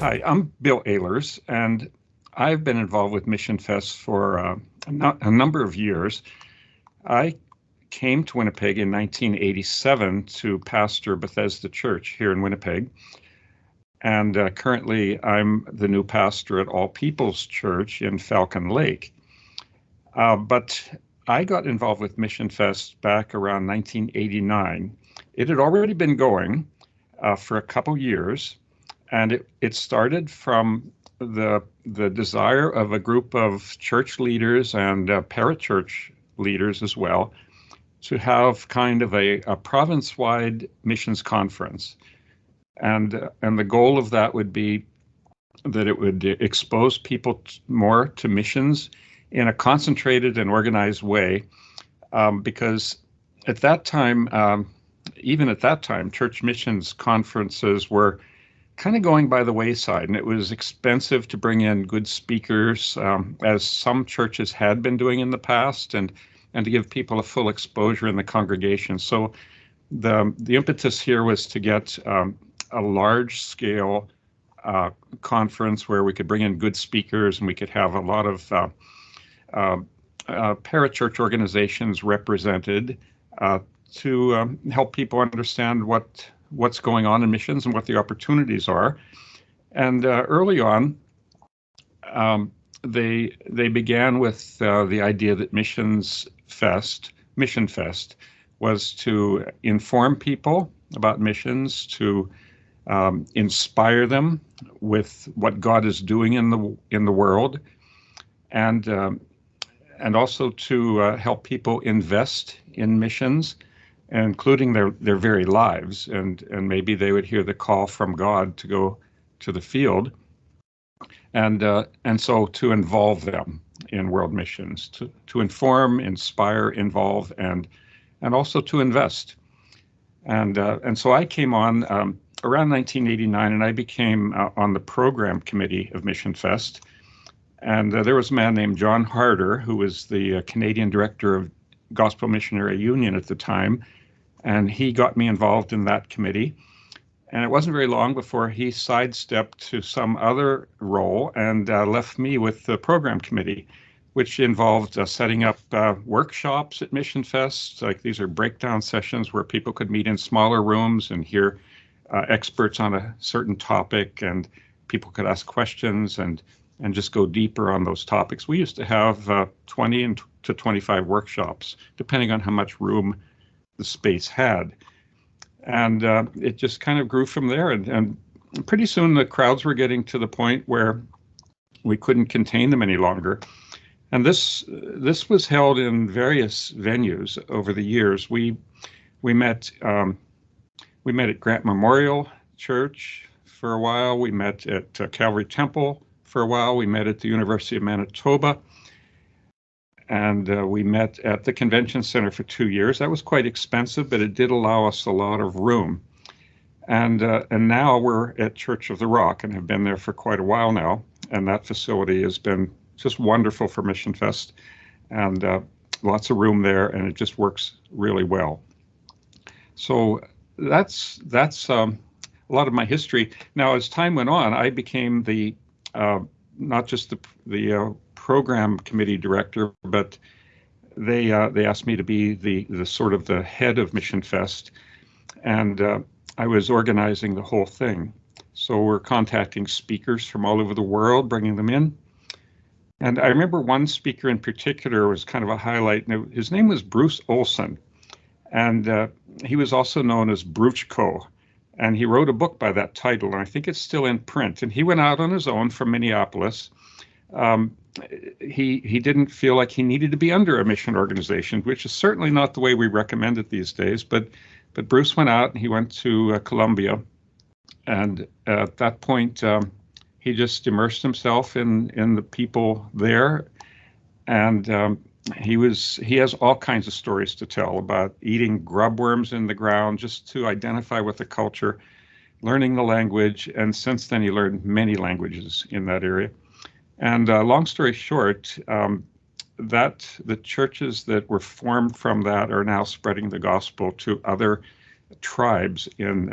Hi, I'm Bill Ehlers, and I've been involved with Missionfest for a number of years. I came to Winnipeg in 1987 to pastor Bethesda Church here in Winnipeg, and currently I'm the new pastor at All People's Church in Falcon Lake. But I got involved with Missionfest back around 1989. It had already been going for a couple years, and it started from the desire of a group of church leaders and parachurch leaders as well to have kind of a province-wide missions conference. And the goal of that would be that it would expose people more to missions in a concentrated and organized way, because at that time, even at that time, church missions conferences were kind of going by the wayside, and it was expensive to bring in good speakers, as some churches had been doing in the past, and to give people a full exposure in the congregation. So the impetus here was to get a large scale conference where we could bring in good speakers and we could have a lot of parachurch organizations represented to help people understand what's going on in missions and what the opportunities are. And early on, they began with the idea that Missionfest was to inform people about missions, to inspire them with what God is doing in the world, and also to help people invest in missions, including their very lives, and maybe they would hear the call from God to go to the field, and so to involve them in world missions, to inform, inspire, involve, and also to invest. And so I came on around 1989, and I became on the program committee of Missionfest. And there was a man named John Harder, who was the Canadian director of Gospel Missionary Union at the time, and he got me involved in that committee. And it wasn't very long before he sidestepped to some other role and left me with the program committee, which involved setting up workshops at Missionfest. Like, these are breakdown sessions where people could meet in smaller rooms and hear experts on a certain topic, and people could ask questions and just go deeper on those topics. We used to have 20 to 25 workshops, depending on how much room the space had. And it just kind of grew from there. And pretty soon the crowds were getting to the point where we couldn't contain them any longer. And this was held in various venues over the years. We met at Grant Memorial Church for a while. We met at Calvary Temple for a while. We met at the University of Manitoba, and we met at the Convention Center for 2 years. That was quite expensive, but it did allow us a lot of room. And now we're at Church of the Rock and have been there for quite a while now. And that facility has been just wonderful for Missionfest, and lots of room there, and it just works really well. So that's a lot of my history. Now, as time went on, I became the not just the program committee director, but they asked me to be the sort of the head of Missionfest, and I was organizing the whole thing. So we're contacting speakers from all over the world, bringing them in. And I remember one speaker in particular was kind of a highlight. And his name was Bruce Olson, and he was also known as Bruchko. And he wrote a book by that title, and I think it's still in print. And he went out on his own from Minneapolis. He didn't feel like he needed to be under a mission organization, which is certainly not the way we recommend it these days. But Bruce went out and he went to Colombia, and at that point he just immersed himself in the people there, and he has all kinds of stories to tell about eating grub worms in the ground just to identify with the culture, learning the language, and since then he learned many languages in that area. And long story short, that the churches that were formed from that are now spreading the gospel to other tribes in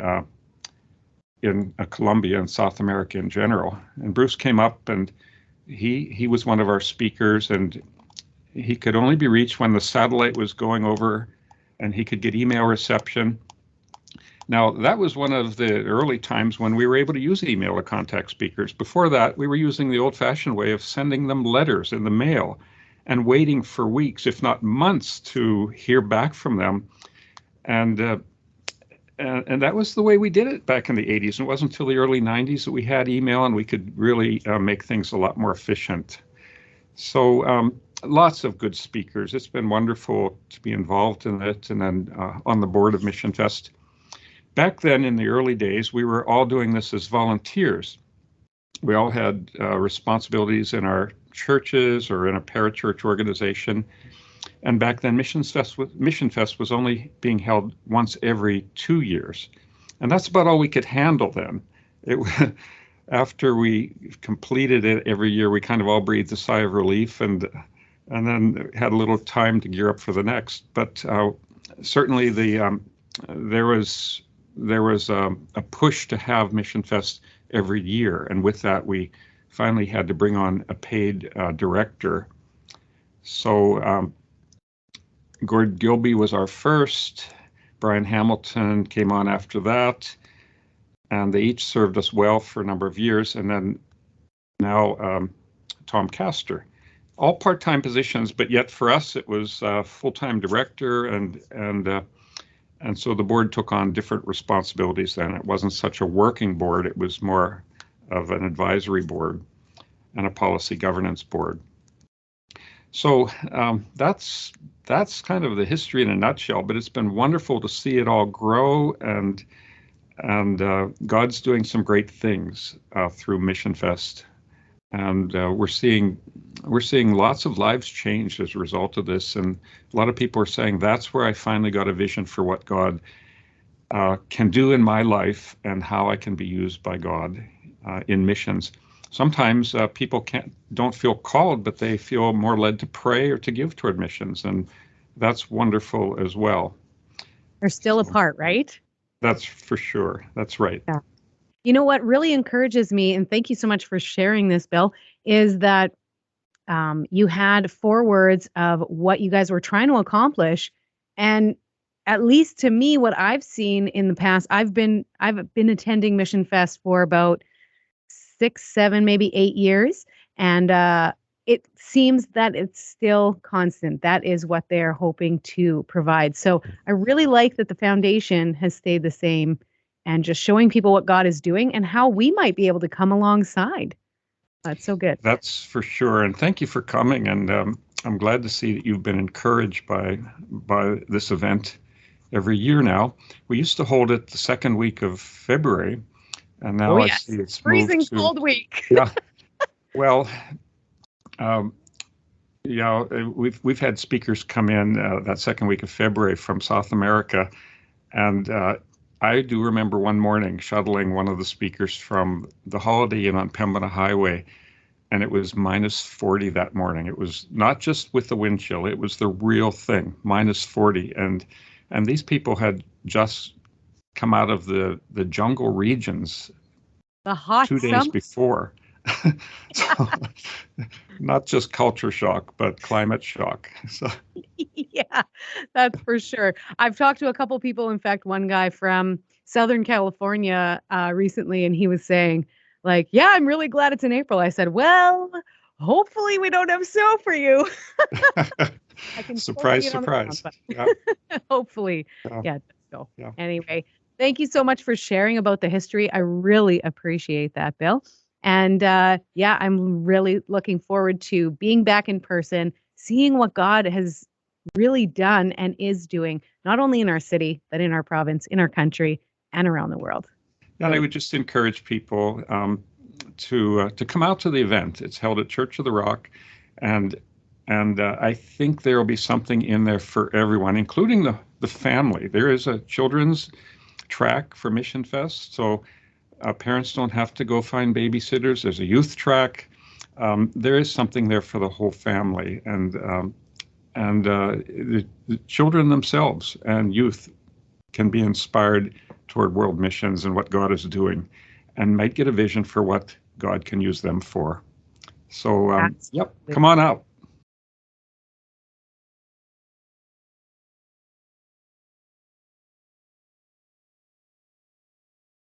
in Colombia and South America in general. And Bruce came up, and he was one of our speakers, and he could only be reached when the satellite was going over, and he could get email reception. Now, that was one of the early times when we were able to use email to contact speakers. Before that, we were using the old-fashioned way of sending them letters in the mail and waiting for weeks, if not months, to hear back from them. And that was the way we did it back in the 80s. And it wasn't until the early 90s that we had email, and we could really make things a lot more efficient. So lots of good speakers. It's been wonderful to be involved in it, and then on the board of Missionfest. Back then, in the early days, we were all doing this as volunteers. We all had responsibilities in our churches or in a parachurch organization. And back then, Missionfest was only being held once every 2 years. And that's about all we could handle then. After we completed it every year, we kind of all breathed a sigh of relief and then had a little time to gear up for the next. But certainly there was a push to have Missionfest every year. And with that, we finally had to bring on a paid director. So Gord Gilby was our first. Brian Hamilton came on after that. And they each served us well for a number of years. And then now Tom Castor. All part-time positions, but yet for us it was full-time director, and so the board took on different responsibilities then. It wasn't such a working board, it was more of an advisory board and a policy governance board. So that's kind of the history in a nutshell, but it's been wonderful to see it all grow, and God's doing some great things through Missionfest. And we're seeing lots of lives changed as a result of this. And a lot of people are saying, that's where I finally got a vision for what God can do in my life and how I can be used by God in missions. Sometimes people don't feel called, but they feel more led to pray or to give toward missions. And that's wonderful as well. They're still a part, right? That's for sure. That's right. Yeah. You know what really encourages me, and thank you so much for sharing this, Bill, is that you had 4 words of what you guys were trying to accomplish. And at least to me, what I've seen in the past, I've been attending Missionfest for about 6, 7, maybe 8 years. And it seems that it's still constant. That is what they're hoping to provide. So I really like that the foundation has stayed the same, and just showing people what God is doing and how we might be able to come alongside. That's so good. That's for sure. And thank you for coming. And I'm glad to see that you've been encouraged by this event every year now. We used to hold it the second week of February, and now I see it's freezing moved to, cold week. Yeah. Well, we've had speakers come in that second week of February from South America, and I do remember one morning shuttling one of the speakers from the Holiday Inn on Pembina Highway, and it was minus 40 that morning. It was not just with the wind chill, it was the real thing, minus 40. And these people had just come out of the jungle regions the hot 2 days before. So, not just culture shock, but climate shock. So. Yeah, that's for sure. I've talked to a couple people. In fact, one guy from Southern California recently, and he was saying, like, yeah, I'm really glad it's in April. I said, well, hopefully we don't have snow for you. I can surprise. Ground, yeah. Hopefully. Yeah. So anyway, thank you so much for sharing about the history. I really appreciate that, Bill. And I'm really looking forward to being back in person, seeing what God has really done and is doing, not only in our city, but in our province, in our country, and around the world. And I would just encourage people to come out to the event. It's held at Church of the Rock, and I think there will be something in there for everyone, including the family. There is a children's track for Missionfest, so parents don't have to go find babysitters. There's a youth track. There is something there for the whole family, and the children themselves and youth can be inspired toward world missions and what God is doing, and might get a vision for what God can use them for. So, yep, come on out.